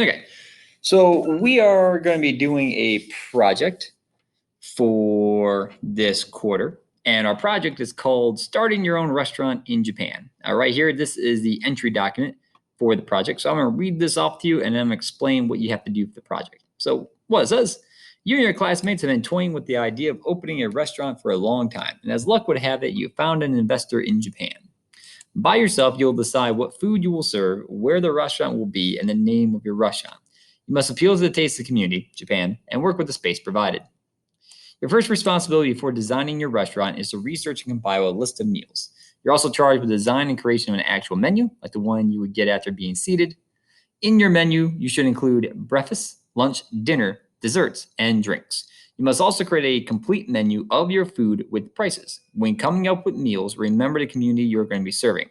Okay, so we are going to be doing a project for this quarter, and our project is called Starting Your Own Restaurant in Japan. Right here, this is the entry document for the project. So I'm going to read this off to you, and then I'm going to explain what you have to do for the project. So what it says, you and your classmates have been toying with the idea of opening a restaurant for a long time, and as luck would have it, you found an investor in Japan. By yourself, you'll decide what food you will serve, where the restaurant will be, and the name of your restaurant. You must appeal to the taste of the community, Japan, and work with the space provided. Your first responsibility for designing your restaurant is to research and compile a list of meals. You're also charged with design and creation of an actual menu, like the one you would get after being seated. In your menu, you should include breakfast, lunch, dinner, desserts, and drinks. You must also create a complete menu of your food with prices. When coming up with meals, remember the community you're going to be serving.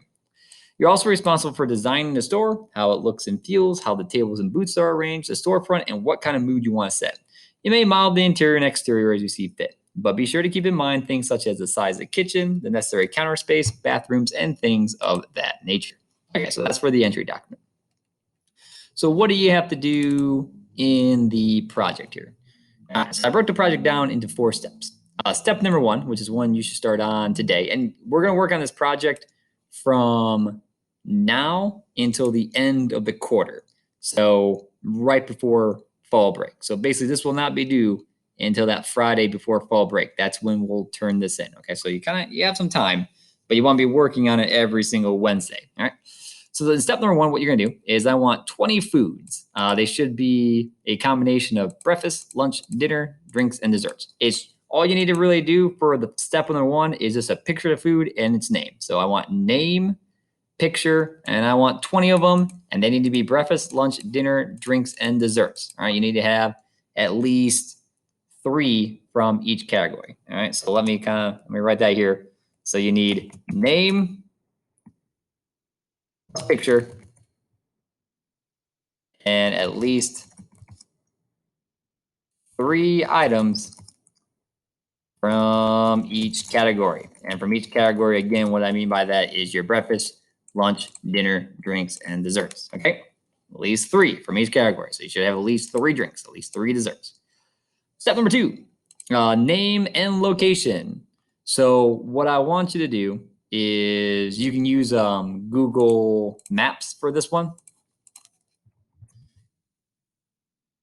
You're also responsible for designing the store, how it looks and feels, how the tables and booths are arranged, the storefront, and what kind of mood you want to set. You may model the interior and exterior as you see fit, but be sure to keep in mind things such as the size of the kitchen, the necessary counter space, bathrooms, and things of that nature. Okay, so that's for the entry document. So what do you have to do in the project here? So I broke the project down into 4 steps. Step number 1, which is one you should start on today, and we're going to work on this project from now until the end of the quarter. So right before fall break. So basically this will not be due until that Friday before fall break. That's when we'll turn this in. Okay, so you have some time, but you want to be working on it every single Wednesday. All right. So then step number 1, what you're going to do is I want 20 foods. They should be a combination of breakfast, lunch, dinner, drinks, and desserts. It's all you need to really do for the step number 1 is just a picture of the food and its name. So I want name, picture, and I want 20 of them, and they need to be breakfast, lunch, dinner, drinks, and desserts. All right, you need to have at least 3 from each category. All right, so let me write that here. So you need name, picture, and at least 3 items from each category. And from each category, again, what I mean by that is your breakfast, lunch, dinner, drinks, and desserts. Okay, at least 3 from each category. So you should have at least 3 drinks, at least 3 desserts. Step number 2, name and location. So what I want you to do is you can use Google Maps for this one.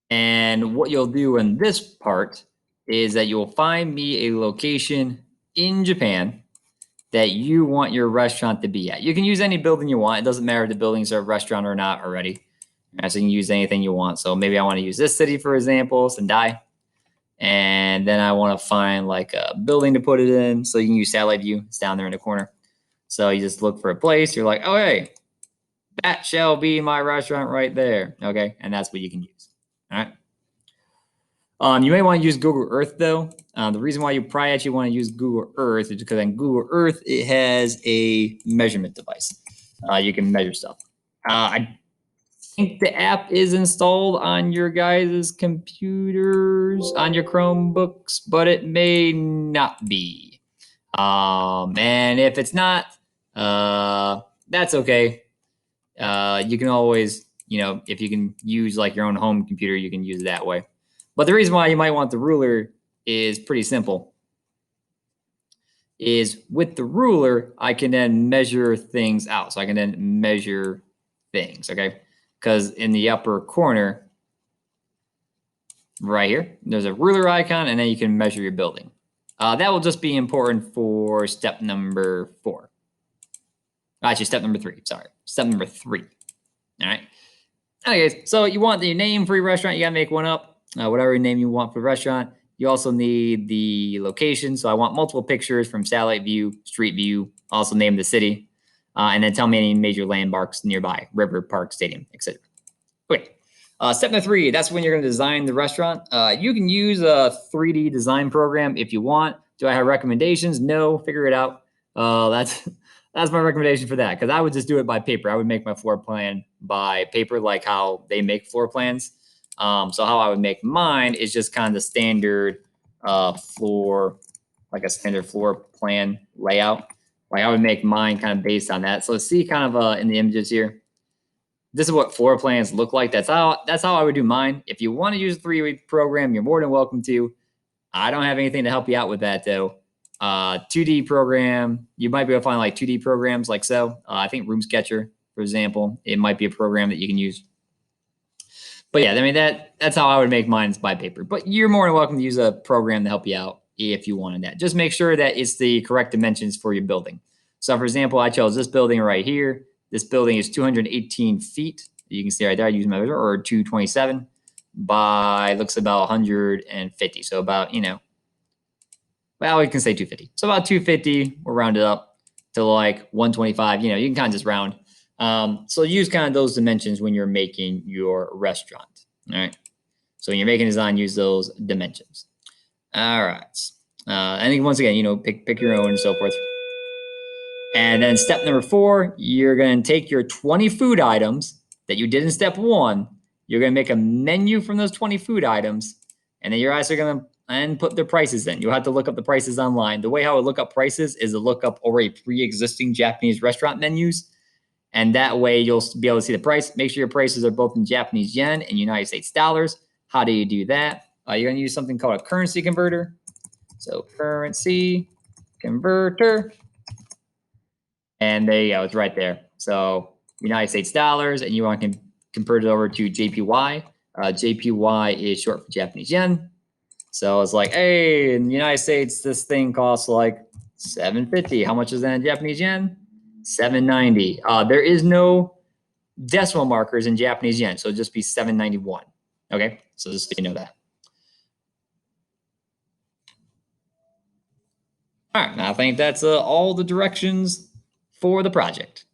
And what you'll do in this part is that you'll find me a location in Japan that you want your restaurant to be at. You can use any building you want. It doesn't matter if the buildings are a restaurant or not already. So you can use anything you want. So maybe I want to use this city, for example, Sendai. And then I want to find like a building to put it in. So you can use satellite view. It's down there in the corner. So you just look for a place. You're like, oh, hey, that shall be my restaurant right there. Okay. And that's what you can use. All right. You may want to use Google Earth though. The reason why you probably actually want to use Google Earth is because on Google Earth, it has a measurement device. You can measure stuff. I think the app is installed on your guys' computers, on your Chromebooks, but it may not be. And if it's not, that's okay. You can always, if you can use like your own home computer, you can use it that way. But the reason why you might want the ruler is pretty simple. Is with the ruler, I can then measure things out. So I can then measure things, okay? Because in the upper corner, right here, there's a ruler icon, and then you can measure your building. That will just be important for step number 4. Actually, step number 3, sorry. Step number 3, all right? Anyways, so you want the name for your restaurant. You got to make one up, whatever name you want for the restaurant. You also need the location. So I want multiple pictures from satellite view, street view, also name the city, and then tell me any major landmarks nearby, river, park, stadium, etc. Okay. Step number 3, that's when you're going to design the restaurant. You can use a 3D design program if you want. Do I have recommendations? No, figure it out. That's my recommendation for that, because I would just do it by paper. I would make my floor plan by paper, like how they make floor plans. So how I would make mine is just kind of the standard floor, like a standard floor plan layout. Like I would make mine kind of based on that. So let's see kind of in the images here. this is what floor plans look like. That's how I would do mine. If you want to use a 3D program, you're more than welcome to. I don't have anything to help you out with that though. 2D program, you might be able to find like 2D programs like so. I think Room Sketcher, for example, it might be a program that you can use. But yeah, I mean that's how I would make mine by paper. But you're more than welcome to use a program to help you out if you wanted that. Just make sure that it's the correct dimensions for your building. So for example, I chose this building right here. This building is 218 feet. You can see right there, I use my measure, or 227 by, looks about 150. So about, well, we can say 250. So about 250, we'll round it up to like 125. You can kind of just round. So use kind of those dimensions when you're making your restaurant. All right. So when you're making a design, use those dimensions. All right. I think once again, pick your own and so forth. And then step number 4, you're going to take your 20 food items that you did in step 1. You're going to make a menu from those 20 food items, and then your guys are going to put their prices in. You'll have to look up the prices online. The way how I look up prices is to look up already pre-existing Japanese restaurant menus, and that way you'll be able to see the price. Make sure your prices are both in Japanese yen and United States dollars. How do you do that? You're going to use something called a currency converter. So currency converter. And there you go, it's right there. So United States dollars, and you want to convert it over to JPY. JPY is short for Japanese yen. So it's like, hey, in the United States, this thing costs like $7.50. How much is that in Japanese yen? $7.90. There is no decimal markers in Japanese yen, so it'll just be $7.91. Okay, so just so you know that. All right, I think that's all the directions for the project.